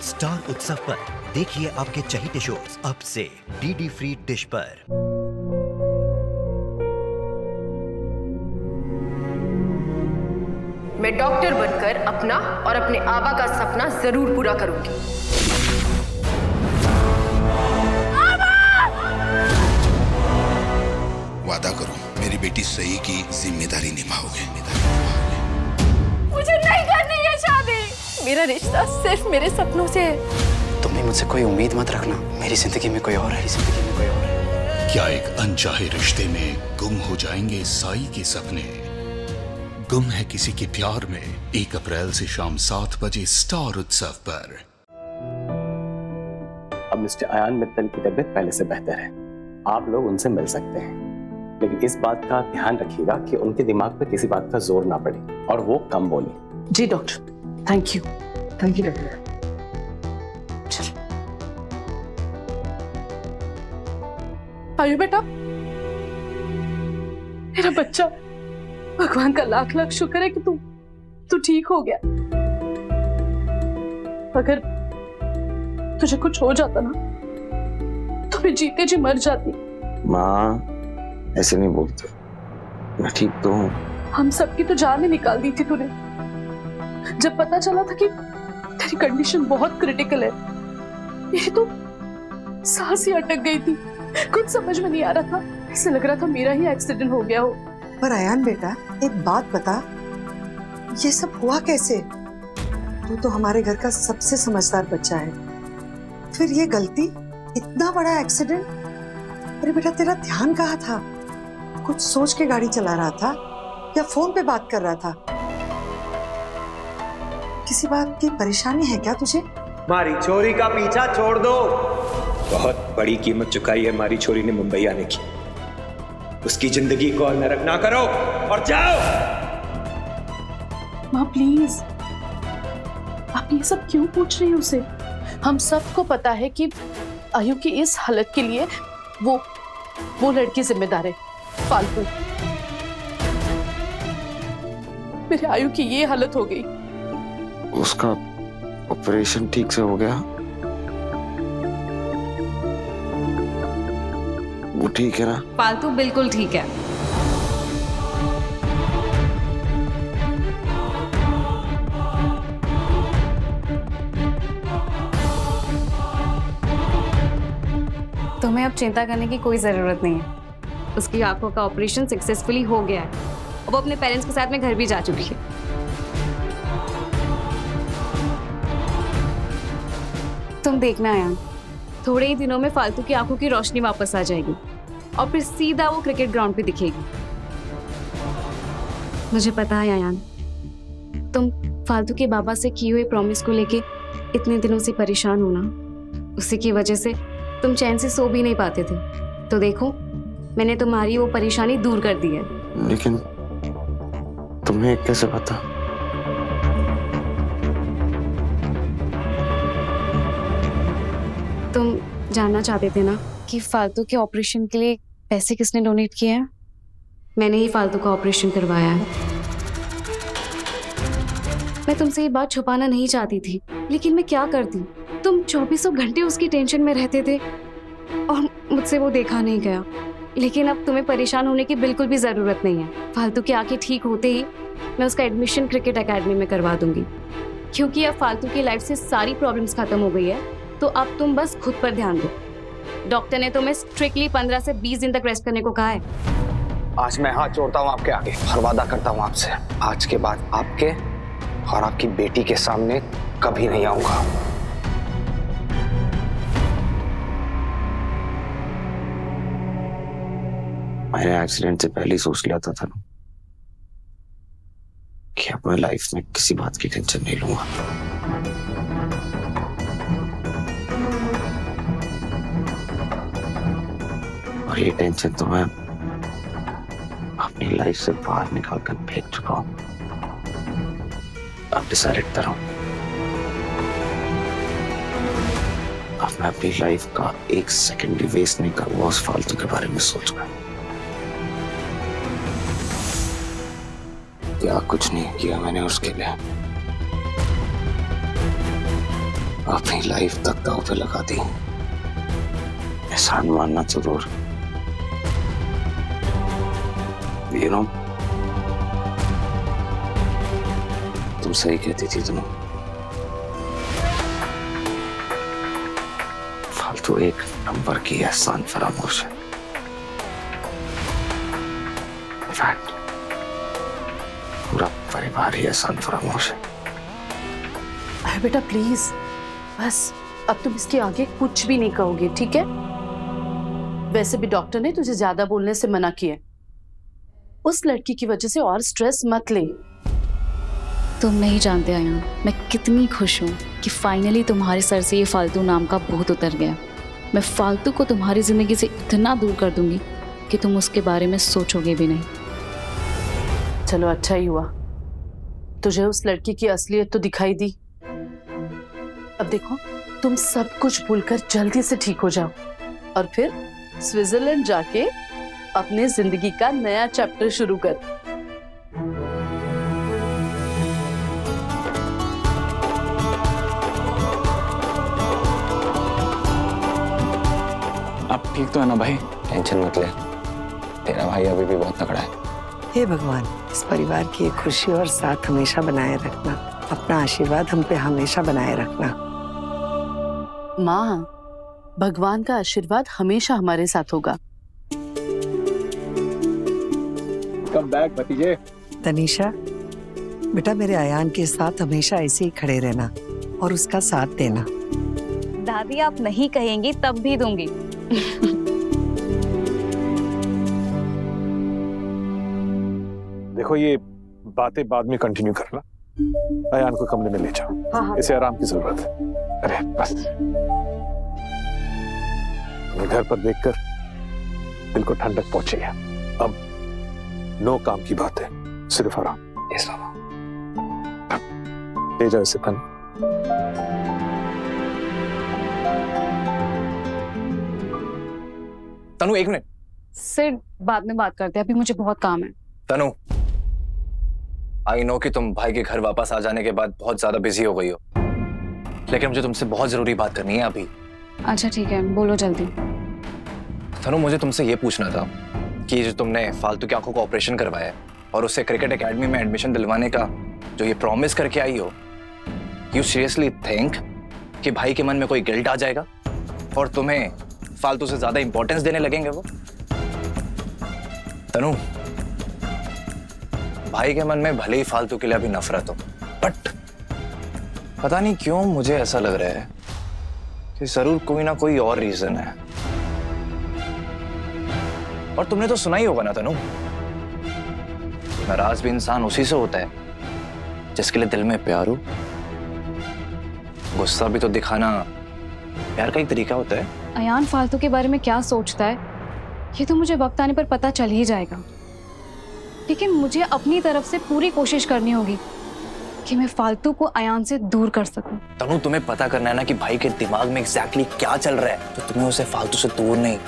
Star उत्सव पर देखिए आपके चहेते शोज अब से डीडी फ्री डिश पर। मैं डॉक्टर बनकर अपना और अपने आबा का सपना जरूर पूरा करूंगी। वादा करो मेरी बेटी सही की जिम्मेदारी निभाओगे। मुझे नहीं करनी है शादी। मेरा रिश्ता सिर्फ मेरे सपनों से है। तुम भी मुझसे कोई उम्मीद मत रखना। मेरी जिंदगी में कोई और है, जिंदगी में कोई और है। क्या एक अनचाहे रिश्ते में गुम हो जाएंगे साई के सपने? गुम है किसी के प्यार में 1 अप्रैल से शाम 7 बजे स्टार उत्सव पर। अब मिस्टर अयान मित्तल की तबीयत पहले से बेहतर है, आप लोग उनसे मिल सकते हैं, लेकिन इस बात का ध्यान रखिएगा कि उनके दिमाग पर किसी बात का जोर ना पड़े और वो कम बोले। जी doctor, thank you. Thank you doctor. Aayu बेटा, मेरा बच्चा, भगवान का लाख लाख शुक्र है कि तू ठीक हो गया। अगर तुझे कुछ हो जाता ना तो मैं जीते जी मर जाती। माँ ऐसे नहीं बोलते, मैं ठीक तो हूँ। हम सबकी तो जान ही निकाल दी थी तूने। जब पता चला था कि तेरी कंडीशन बहुत क्रिटिकल है, मेरी तो सांस ही अटक गई थी। कुछ समझ में नहीं आ रहा था, ऐसे लग रहा था मेरा ही एक्सीडेंट हो गया हो। पर अयान बेटा, एक बात बता, ये सब हुआ कैसे? तू तो हमारे घर का सबसे समझदार बच्चा है, फिर ये गलती, इतना बड़ा एक्सीडेंट? अरे बेटा, तेरा ध्यान कहाँ था? कुछ सोच के गाड़ी चला रहा था या फोन पे बात कर रहा था? किसी बात की परेशानी है क्या तुझे? मारी छोरी का पीछा छोड़ दो। बहुत बड़ी कीमत चुकाई है मारी छोरी ने मुंबई आने की। उसकी जिंदगी को नरक ना करो और जाओ। माँ प्लीज, आप ये सब क्यों पूछ रही हो उसे? हम सबको पता है कि आयु की इस हालत के लिए वो लड़की जिम्मेदार है। फालतू, मेरे आयु की ये हालत हो गई। उसका ऑपरेशन ठीक से हो गया? वो ठीक है ना? फालतू बिल्कुल ठीक है। तुम्हें अब चिंता करने की कोई जरूरत नहीं है। उसकी आंखों का ऑपरेशन सक्सेसफुली हो गया है। वो अपने पेरेंट्स के साथ में घर भी जा चुकी है। तुम देखना यार, थोड़े ही दिनों में फालतू की आंखों की रोशनी वापस आ जाएगी और फिर सीधा वो क्रिकेट ग्राउंड पे दिखेगी। मुझे पता है यान, तुम फालतू के बाबा से किए हुए प्रॉमिस को लेके इतने दिनों से परेशान हो ना, उसी की वजह से तुम चैन से सो भी नहीं पाते थे। तो देखो, मैंने तुम्हारी वो परेशानी दूर कर दी है। लेकिन तुम्हें कैसे पता? तुम जानना चाहते थे ना कि फालतू के ऑपरेशन के लिए पैसे किसने डोनेट किए हैं? मैंने ही फालतू का ऑपरेशन करवाया है। मैं तुमसे ये बात छुपाना नहीं चाहती थी, लेकिन मैं क्या करती? तुम 24 घंटे उसकी टेंशन में रहते थे और मुझसे वो देखा नहीं गया। लेकिन अब तुम्हें परेशान होने की बिल्कुल भी जरूरत नहीं है। फालतू की आंखें ठीक होते ही मैं उसका एडमिशन क्रिकेट एकेडमी में करवा दूंगी, क्योंकि अब फालतू की लाइफ से सारी प्रॉब्लम्स खत्म हो गई है। तो अब तुम बस खुद पर ध्यान दो। डॉक्टर ने तुम्हें स्ट्रिक्टली 15 से 20 दिन तक रेस्ट करने को कहा है। आज मैं हाथ जोड़ता हूँ आपके आगे और वादा करता हूँ आपसे, आज के बाद आपके और आपकी बेटी के सामने कभी नहीं आऊंगा। मैंने एक्सीडेंट से पहले ही सोच लिया था ना कि अब मैं लाइफ में किसी बात की टेंशन नहीं लूंगा। और ये टेंशन तो मैं अपनी लाइफ से बाहर निकाल कर फेंक चुका हूं। अब डिसाइड कर रहा हूं, अब मैं अपनी लाइफ का 1 सेकंड भी वेस्ट नहीं करूंगा उस फालतू के बारे में सोचकर। क्या कुछ नहीं किया मैंने उसके लिए। अपनी लाइफ तक दांव पे लगा दी। एहसान मानना जरूर। You know, तुम सही कहती थी तुम। फालतू एक नंबर की एहसान फरामोश है। इनफैक्ट पूरा परिवार ही एहसान फरामोश है। अरे बेटा प्लीज, बस अब तुम इसके आगे कुछ भी नहीं कहोगे, ठीक है? वैसे भी डॉक्टर ने तुझे ज्यादा बोलने से मना किया। उस लड़की की वजह से और स्ट्रेस मत ले। तुम नहीं जानते आयान, मैं कितनी खुश हूँ कि फाइनली तुम्हारे सर से ये फालतू नाम का भूत उतर गया। मैं फालतू को तुम्हारी जिंदगी से इतना दूर कर दूंगी कि तुम उसके बारे में सोचोगे भी नहीं। चलो अच्छा ही हुआ, तुझे उस लड़की की असलियत तो दिखाई दी। अब देखो, तुम सब कुछ भूलकर जल्दी से ठीक हो जाओ और फिर स्विट्जरलैंड जाके अपने जिंदगी का नया चैप्टर शुरू कर। आप ठीक तो है ना भाई? टेंशन मत ले, तेरा भाई अभी भी बहुत तगड़ा है। हे भगवान, इस परिवार की खुशी और साथ हमेशा बनाए रखना। अपना आशीर्वाद हम पे हमेशा बनाए रखना। माँ, भगवान का आशीर्वाद हमेशा हमारे साथ होगा। कम बैक भतीजे। तनीषा, बेटा मेरे आयान के साथ हमेशा ऐसे ही खड़े रहना और उसका साथ देना। दादी आप नहीं कहेंगी तब भी दूंगी। देखो ये बातें बाद में कंटिन्यू करना। आयान को कमरे में ले जाओ। हाँ। इसे आराम की जरूरत है। अरे बस तुम्हें घर पर देखकर दिल को ठंडक पहुंची है। अब नो काम की बात है, सिर्फ आराम। यस बाबा। ले जाओ इसे। तनु एक मिनट। सिर्फ बाद में बात करते हैं, अभी मुझे बहुत काम है। तनु, आई नो कि तुम भाई के घर वापस आ जाने के बाद बहुत ज्यादा बिजी हो गई हो, लेकिन मुझे तुमसे बहुत जरूरी बात करनी है अभी। अच्छा ठीक है, बोलो जल्दी। तनु, मुझे तुमसे ये पूछना था कि जो तुमने फालतू की आंखों का ऑपरेशन करवाया है और उसे क्रिकेट एकेडमी में एडमिशन दिलवाने का जो ये प्रॉमिस करके आई हो, यू सीरियसली थिंक कि भाई के मन में कोई गिल्ट आ जाएगा और तुम्हें फालतू से ज्यादा इंपॉर्टेंस देने लगेंगे वो? तनु, भाई के मन में भले ही फालतू के लिए अभी नफरत हो, बट पता नहीं क्यों मुझे ऐसा लग रहा है कि जरूर कोई ना कोई और रीजन है। और तुमने तो सुना ही होगा ना तनु, नाराज भी इंसान उसी से होता है जिसके लिए दिल में प्यार हो। गुस्सा भी तो दिखाना प्यार का एक तरीका होता है। अयान फालतू के बारे में क्या सोचता है ये तो मुझे वक्त आने पर पता चल ही जाएगा, लेकिन मुझे अपनी तरफ से पूरी कोशिश करनी होगी कि मैं फालतू को अयान से दूर कर सकूं। तनु, तुम्हें पता करना है ना कि भाई के दिमाग में एग्जैक्टली क्या चल रहा है, तो तुम्हें उसे फालतू से दूर नहीं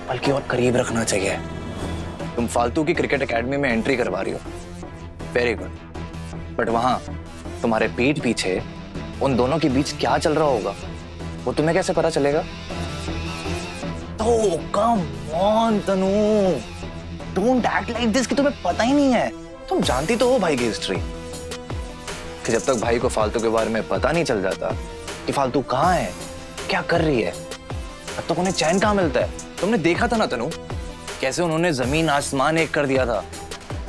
बल्कि और करीब रखना चाहिए। तुम फालतू की क्रिकेट एकेडमी में एंट्री करवा रही हो, वेरी गुड, बट वहां तुम्हारे पीठ पीछे उन दोनों के बीच क्या चल रहा होगा वो तुम्हें कैसे पता चलेगा? तो come on Tanu, don't act like this कि तुम्हें पता ही नहीं है। तुम जानती तो हो भाई की हिस्ट्री, कि जब तक भाई को फालतू के बारे में पता नहीं चल जाता कि फालतू कहाँ है, क्या कर रही है, तब तक उन्हें चैन कहाँ मिलता है। तुमने देखा था ना तनु, कैसे उन्होंने जमीन आसमान एक कर दिया था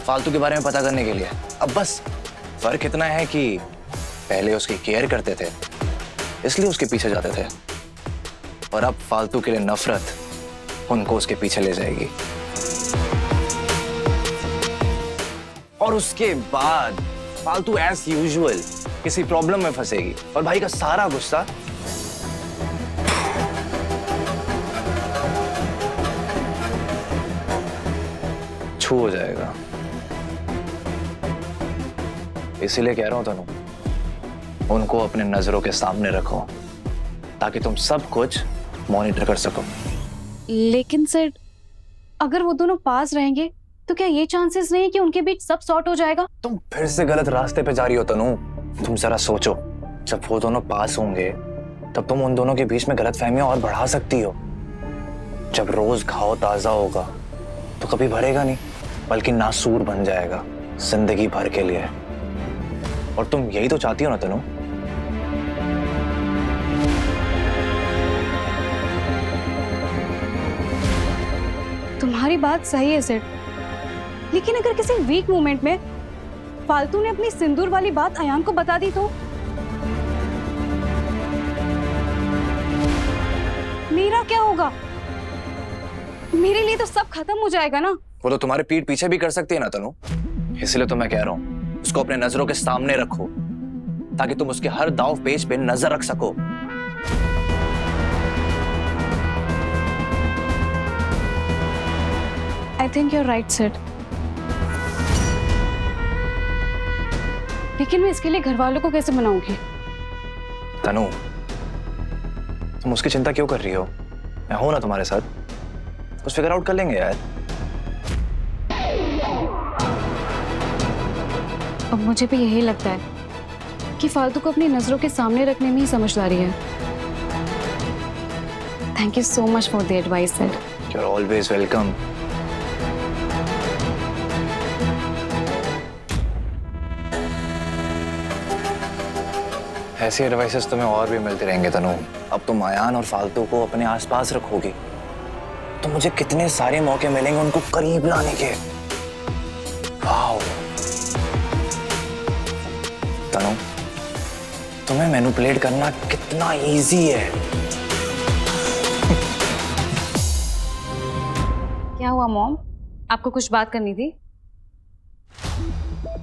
फालतू के बारे में पता करने के लिए। अब बस फर्क इतना है कि पहले उसकी केयर करते थे इसलिए उसके पीछे जाते थे, और अब फालतू के लिए नफरत उनको उसके पीछे ले जाएगी। और उसके बाद फालतू एज यूजुअल किसी प्रॉब्लम में फंसेगी और भाई का सारा गुस्सा छू हो जाएगा। इसीलिए कह रहा हूं तनु, उनको अपने नजरों के सामने रखो ताकि तुम सब कुछ मॉनिटर कर सको। लेकिन सर, अगर वो दोनों पास रहेंगे तो क्या ये चांसेस नहीं है कि उनके बीच सब सॉर्ट हो जाएगा? तुम फिर से गलत रास्ते पे जा रही हो तनु। तुम जरा सोचो, जब वो दोनों पास होंगे तब तुम उन दोनों के बीच में गलतफहमियां और बढ़ा सकती हो। जब रोज घाव ताजा होगा तो कभी भरेगा नहीं, बल्कि नासूर बन जाएगा जिंदगी भर के लिए। और तुम यही तो चाहती हो ना तनु? तुम्हारी बात सही है सिड, लेकिन अगर किसी वीक मोमेंट में फालतू ने अपनी सिंदूर वाली बात अयान को बता दी तो मेरा क्या होगा? मेरे लिए तो सब खत्म हो जाएगा ना। वो तो तुम्हारे पीठ पीछे भी कर सकती है ना तनु, इसलिए तो मैं कह रहा हूं उसको अपने नजरों के सामने रखो ताकि तुम उसके हर दांव पेच पे नजर रख सको। I think you're right, Sid. लेकिन मैं इसके लिए घर वालों को कैसे मनाऊंगी? तनु, तुम उसकी चिंता क्यों कर रही हो? मैं हूं ना तुम्हारे साथ, कुछ फिगर आउट कर लेंगे यार। अब मुझे भी यही लगता है कि फालतू को अपनी नजरों के सामने रखने में ही समझदारी है। Thank you so much for the advice, Sid. You're always welcome. ऐसी एडवाइसेस तुम्हें और भी मिलते रहेंगे तनु। अब तुम अयान और फालतू को अपने आसपास रखोगी तो मुझे कितने सारे मौके मिलेंगे उनको करीब लाने के। वाओ तनु, तुम्हें मैनिपुलेट करना कितना इजी है। क्या हुआ मॉम? आपको कुछ बात करनी थी?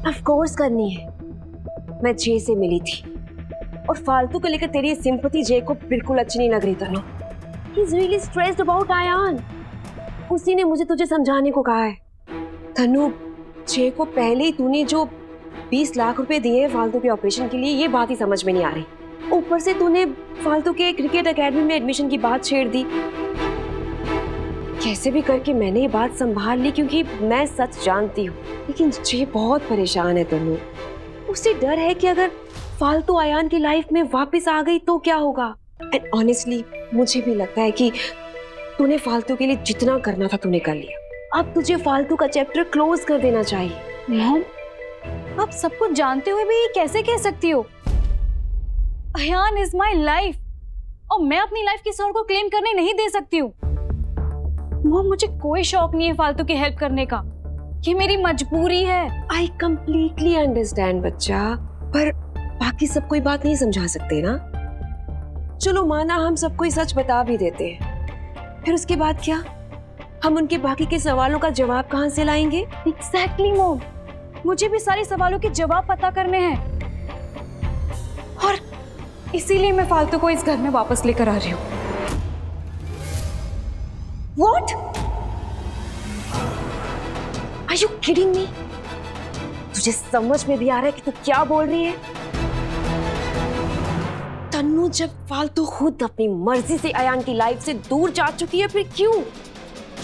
ऑफ कोर्स करनी है। मैं जे से मिली थी और फालतू को लेकर तेरी सिंपैथी जे को बिल्कुल अच्छी नहीं लग रही Tanu. He is really stressed about Ayaan. उसी ने मुझे तुझे समझाने को कहा है। तनु, जे को पहले ही तूने जो 20 लाख रुपए दिए फालतू के ऑपरेशन के लिए, ये बात ही समझ में नहीं आ रही। ऊपर से तूने फालतू के क्रिकेट एकेडमी में एडमिशन की बात छेड़ दी। कैसे भी करके मैंने ये बात संभाल ली क्योंकि मैं सच जानती हूँ, लेकिन जे बहुत परेशान है तनु। उसे डर है कि अगर फालतू अयान की लाइफ में वापस आ गई तो क्या होगा। एंड ऑनेस्टली मुझे भी लगता है कि तूने फालतू के लिए जितना करना था तूने कर लिया। अब तुझे फालतू का चैप्टर क्लोज कर देना चाहिए। मॉम, आप सब कुछ जानते हुए भी ये कैसे कह सकती हो? अयान इज माई लाइफ और मैं अपनी लाइफ किसी और को क्लेम करने नहीं दे सकती हूँ। मॉम, मुझे कोई शौक नहीं है फालतू की हेल्प करने का, ये मेरी मजबूरी है। आई कंप्लीटली अंडरस्टैंड बच्चा, पर बाकी सब कोई बात नहीं समझा सकते ना। चलो माना हम सबको सच बता भी देते हैं, फिर उसके बाद क्या? हम उनके बाकी के सवालों का जवाब कहां से लाएंगे? एग्जैक्टली मॉम, मुझे भी सारे सवालों के जवाब पता करने हैं और इसीलिए मैं फालतू को इस घर में वापस लेकर आ रही हूँ। What? Are you kidding me? तुझे समझ में भी आ रहा है कि तू क्या बोल रही है? तन्नू जब फालतू खुद अपनी मर्जी से अयान की लाइफ से दूर जा चुकी है, फिर क्यों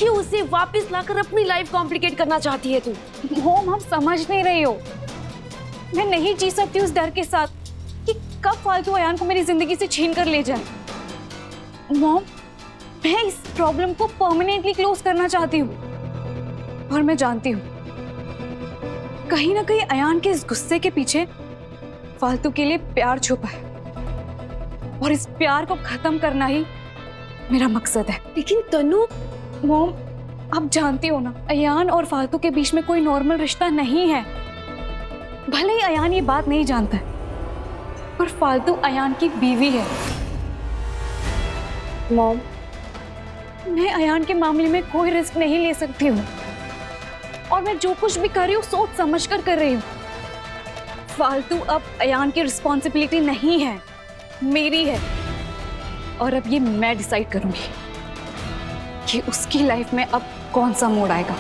उसे वापस लाकर अपनी लाइफ कॉम्प्लिकेट करना चाहती है तू? मॉम, हम समझ नहीं रही हो। मैं नहीं जी सकती उस डर के साथ कि कब फालतू अयान को मेरी जिंदगी से छीन कर ले जाए। मॉम, मैं इस प्रॉब्लम को परमानेंटली क्लोज करना चाहती हूँ और मैं जानती हूँ कहीं ना कहीं अयान के इस गुस्से के पीछे फालतू के लिए प्यार छुपा है और इस प्यार को खत्म करना ही मेरा मकसद है। लेकिन तनु, मॉम, आप जानती हो ना, अयान और फालतू के बीच में कोई नॉर्मल रिश्ता नहीं है। भले ही अयान ये बात नहीं जानता है, पर फालतू अयान की बीवी है। मॉम, मैं अयान के मामले में कोई रिस्क नहीं ले सकती हूँ और मैं जो कुछ भी कर रही हूँ सोच समझ कर रही हूँ। फालतू अब अयान की रिस्पॉन्सिबिलिटी नहीं है, मेरी है। और अब ये मैं डिसाइड करूंगी कि उसकी लाइफ में अब कौन सा मोड़ आएगा।